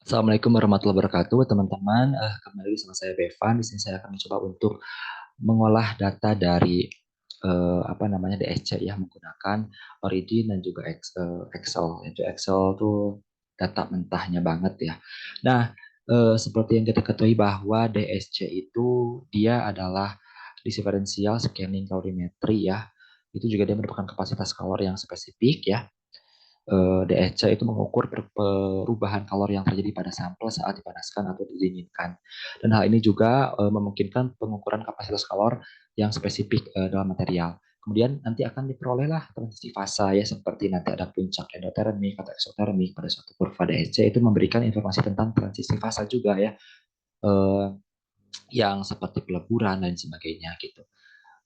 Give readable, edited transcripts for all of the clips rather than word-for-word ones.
Assalamualaikum warahmatullahi wabarakatuh, teman-teman. Kembali lagi sama saya Bevan. Di sini saya akan mencoba untuk mengolah data dari DSC ya menggunakan Origin dan juga Excel. Itu Excel tuh data mentahnya banget ya. Nah, seperti yang kita ketahui bahwa DSC itu dia adalah differential scanning calorimetry ya. Itu juga dia merupakan kapasitas kalori yang spesifik ya. DSC itu mengukur perubahan kalori yang terjadi pada sampel saat dipanaskan atau didinginkan. Dan hal ini juga memungkinkan pengukuran kapasitas kalor yang spesifik dalam material. Kemudian nanti akan diperolehlah transisi fasa ya, seperti nanti ada puncak endotermik atau eksotermik pada suatu kurva DSC. Itu memberikan informasi tentang transisi fasa juga ya, eh, yang seperti peleburan dan sebagainya gitu.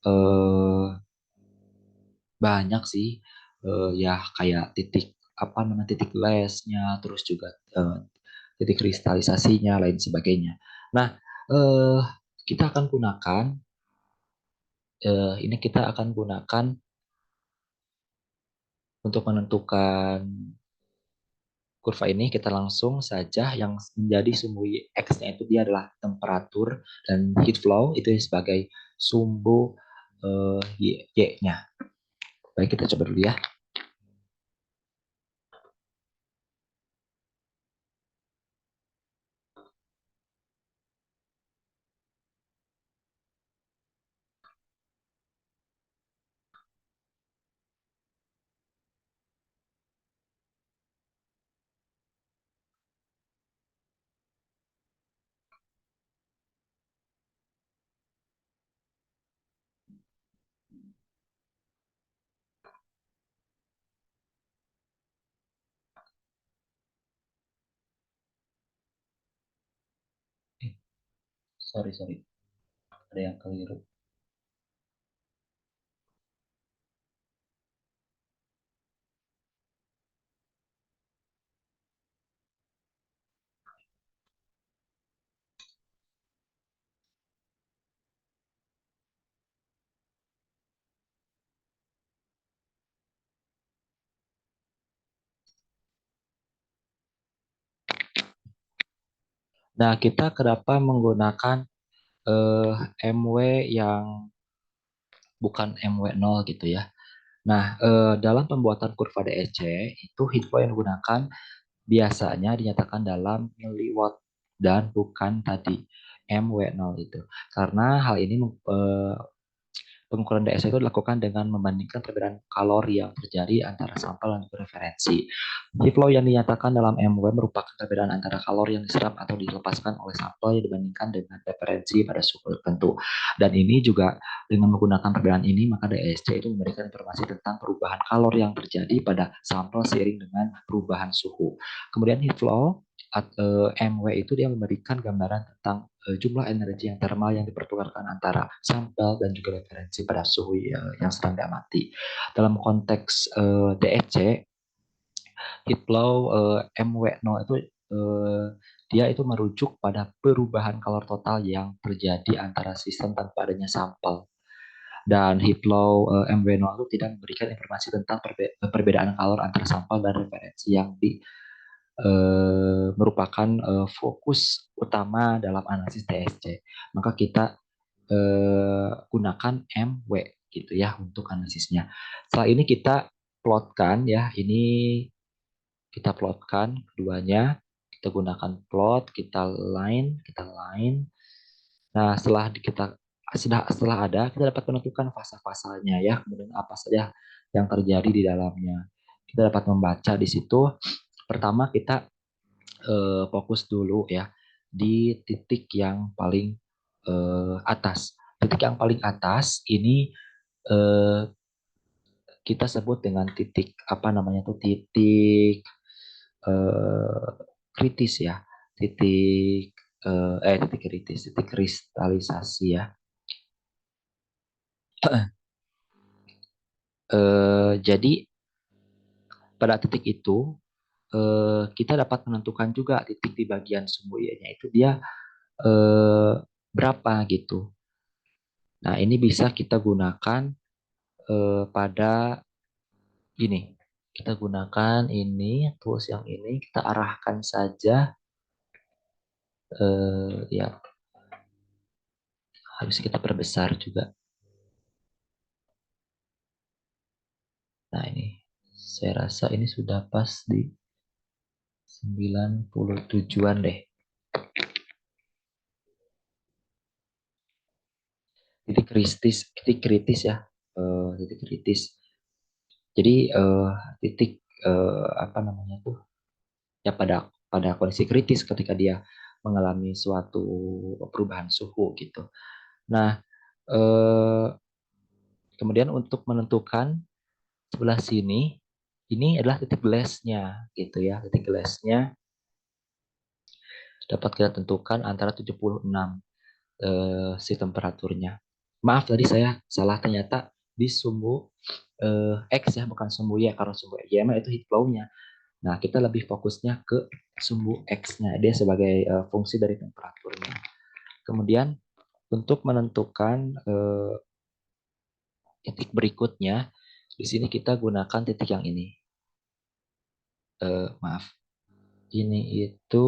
Eh, Banyak sih ya, kayak titik apa namanya, titik lesnya, terus juga titik kristalisasinya, lain sebagainya. Nah, eh, kita akan gunakan ini kita akan gunakan untuk menentukan kurva ini. Kita langsung saja yang menjadi sumbu X-nya itu dia adalah temperatur, dan heat flow itu sebagai sumbu Y-nya. Baik, kita coba dulu ya. Eh, sorry, ada yang keliru. Nah, kita kenapa menggunakan eh, MW yang bukan MW0 gitu ya. Nah, dalam pembuatan kurva DEC itu heat flow yang digunakan biasanya dinyatakan dalam miliwatt dan bukan tadi MW0 itu. Karena hal ini pengukuran DSI itu dilakukan dengan membandingkan perbedaan kalori yang terjadi antara sampel dan referensi. Heat flow yang dinyatakan dalam MW merupakan perbedaan antara kalori yang diserap atau dilepaskan oleh sampel yang dibandingkan dengan referensi pada suhu tertentu. Dan ini juga dengan menggunakan perbedaan ini, maka DSC itu memberikan informasi tentang perubahan kalori yang terjadi pada sampel seiring dengan perubahan suhu. Kemudian heat flow MW itu dia memberikan gambaran tentang jumlah energi yang termal yang dipertukarkan antara sampel dan juga referensi pada suhu yang sedang diamati. Dalam konteks DEC, heat flow MW0 itu dia itu merujuk pada perubahan kalor total yang terjadi antara sistem tanpa adanya sampel. Dan heat flow MW0 itu tidak memberikan informasi tentang perbedaan kalor antara sampel dan referensi yang merupakan fokus utama dalam analisis TSC. Maka kita gunakan MW gitu ya untuk analisisnya. Setelah ini kita plotkan ya, ini kita plotkan keduanya, kita gunakan plot, kita line. Nah, setelah ada, kita dapat menentukan fasa-fasanya ya, kemudian apa saja yang terjadi di dalamnya. Kita dapat membaca di situ. Pertama kita fokus dulu ya di titik yang paling atas. Titik yang paling atas ini eh, kita sebut dengan titik apa namanya tuh, titik eh, kritis ya, titik titik kritis, titik kristalisasi ya. Jadi pada titik itu kita dapat menentukan juga titik di bagian sumbu-nya itu dia eh, berapa gitu. Nah, ini bisa kita gunakan pada ini. Kita gunakan ini, tools yang ini, kita arahkan saja Ya harus kita perbesar juga. Nah ini, saya rasa ini sudah pas di 97-an deh. Titik kritis ya. Titik kritis. Jadi titik apa namanya tuh? Ya pada kondisi kritis ketika dia mengalami suatu perubahan suhu gitu. Nah, eh, kemudian untuk menentukan sebelah sini, ini adalah titik glassnya gitu ya. Titik glassnya dapat kita tentukan antara 76 si temperaturnya. Maaf tadi saya salah, ternyata di sumbu X ya, bukan sumbu Y, karena sumbu Y mah itu heat flow-nya. Nah, kita lebih fokusnya ke sumbu X-nya, dia sebagai fungsi dari temperaturnya. Kemudian untuk menentukan titik berikutnya, di sini kita gunakan titik yang ini. Maaf, ini itu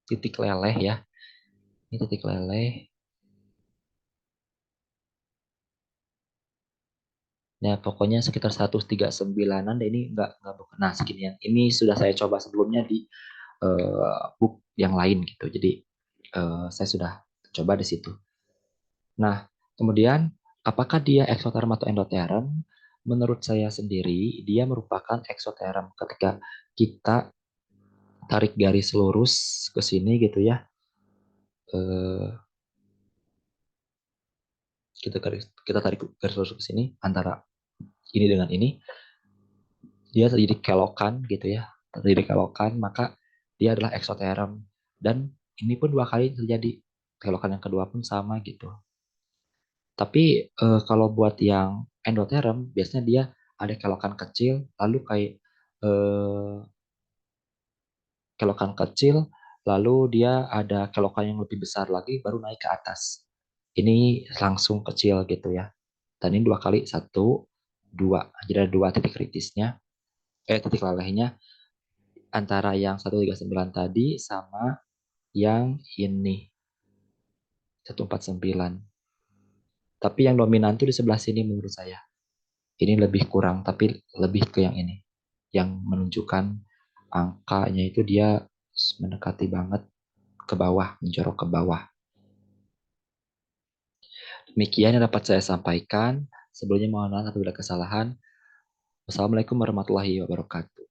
titik leleh ya. Ini titik leleh. Ya, pokoknya sekitar 139-an deh, ini nggak bukan. Nah, seginian. Ini sudah saya coba sebelumnya di book yang lain gitu. Jadi saya sudah coba di situ. Nah, kemudian apakah dia eksoterm atau endoterm? Menurut saya sendiri, dia merupakan eksoterm ketika kita tarik garis lurus ke sini gitu ya. Eh, kita tarik garis lurus ke sini antara ini dengan ini, dia terjadi kelokan gitu ya. Terjadi kelokan, maka dia adalah eksoterm. Dan ini pun 2 kali terjadi. Kelokan yang kedua pun sama gitu. Tapi kalau buat yang endoterm, biasanya dia ada kelokan kecil, lalu kayak eh, kelokan kecil, lalu dia ada kelokan yang lebih besar lagi, baru naik ke atas. Ini langsung kecil gitu ya. Dan ini 2 kali, 1, 2. Jadi ada 2 titik kritisnya, titik lelehnya, antara yang 139 tadi sama yang ini, 149. Tapi yang dominan tuh di sebelah sini menurut saya. Ini lebih kurang, tapi lebih ke yang ini. Yang menunjukkan angkanya itu dia mendekati banget ke bawah, menjorok ke bawah. Demikian yang dapat saya sampaikan. Sebelumnya mohon maaf apabila kesalahan. Wassalamualaikum warahmatullahi wabarakatuh.